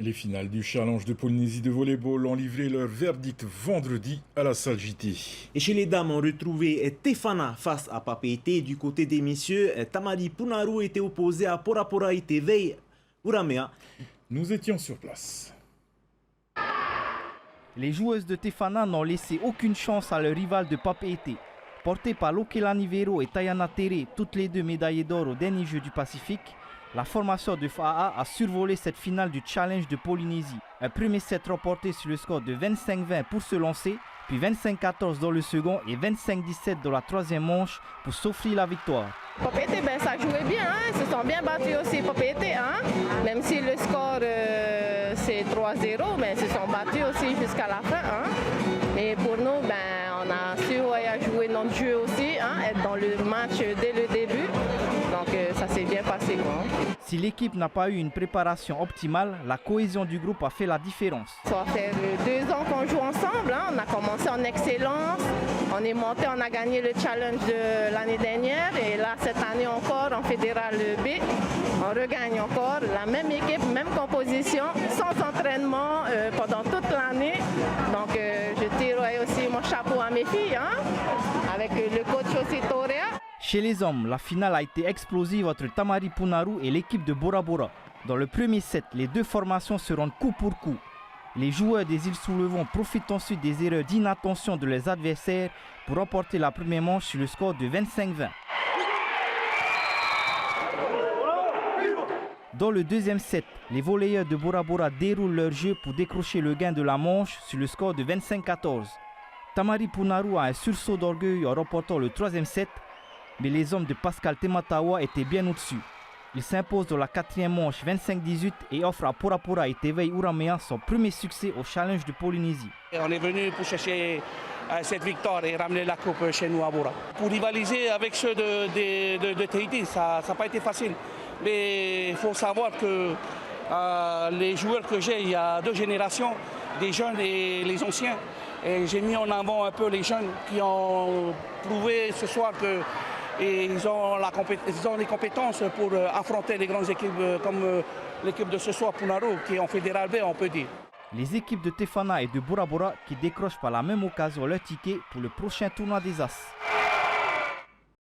Les finales du challenge de Polynésie de volleyball ont livré leur verdict vendredi à la salle JT. Et chez les dames, on retrouvait Tefana face à Papeete. Du côté des messieurs, Tamari Punaru était opposé à Porapora Itevei Uramea. Nous étions sur place. Les joueuses de Tefana n'ont laissé aucune chance à leur rival de Papeete. Portées par Lokelani Vero et Tayana Tere, toutes les deux médaillées d'or au dernier Jeux du Pacifique, la formation de FAA a survolé cette finale du Challenge de Polynésie. Un premier set remporté sur le score de 25-20 pour se lancer, puis 25-14 dans le second et 25-17 dans la troisième manche pour s'offrir la victoire. Papeete, ça jouait bien, hein? Ils se sont bien battus aussi, Papeete, hein? Même si le score c'est 3-0, mais ils se sont battus aussi jusqu'à la fin. Hein? Et pour nous, on a su jouer notre jeu aussi, hein? Être dans le match dès le début. Donc ça s'est bien passé, quoi. Si l'équipe n'a pas eu une préparation optimale, la cohésion du groupe a fait la différence. Ça fait 2 ans qu'on joue ensemble, hein. On a commencé en excellence, on est monté, on a gagné le challenge de l'année dernière et là cette année encore en fédéral B, on regagne encore la même équipe, même composition, sans entraînement pendant toute l'année. Donc je tire aussi mon chapeau à mes filles, hein, avec le coach aussi Torea. Chez les hommes, la finale a été explosive entre Tamari Punaru et l'équipe de Bora Bora. Dans le premier set, les deux formations se rendent coup pour coup. Les joueurs des îles Sous-le-Vent profitent ensuite des erreurs d'inattention de leurs adversaires pour remporter la première manche sur le score de 25-20. Dans le deuxième set, les volleyeurs de Bora Bora déroulent leur jeu pour décrocher le gain de la manche sur le score de 25-14. Tamari Punaru a un sursaut d'orgueil en remportant le troisième set, mais les hommes de Pascal Tematawa étaient bien au-dessus. Il s'impose dans la quatrième manche 25-18 et offre à Porapora et Itevei Uramea son premier succès au Challenge de Polynésie. On est venu pour chercher cette victoire et ramener la coupe chez nous à Bora. Pour rivaliser avec ceux de Tahiti, ça n'a pas été facile. Mais il faut savoir que les joueurs que j'ai, il y a 2 générations, des jeunes et les anciens. Et j'ai mis en avant un peu les jeunes qui ont prouvé ce soir que ils ont les compétences pour affronter les grandes équipes comme l'équipe de ce soir, Punaru, qui est en fédéral B, on peut dire. Les équipes de Tefana et de Bora Bora qui décrochent par la même occasion leur ticket pour le prochain tournoi des As.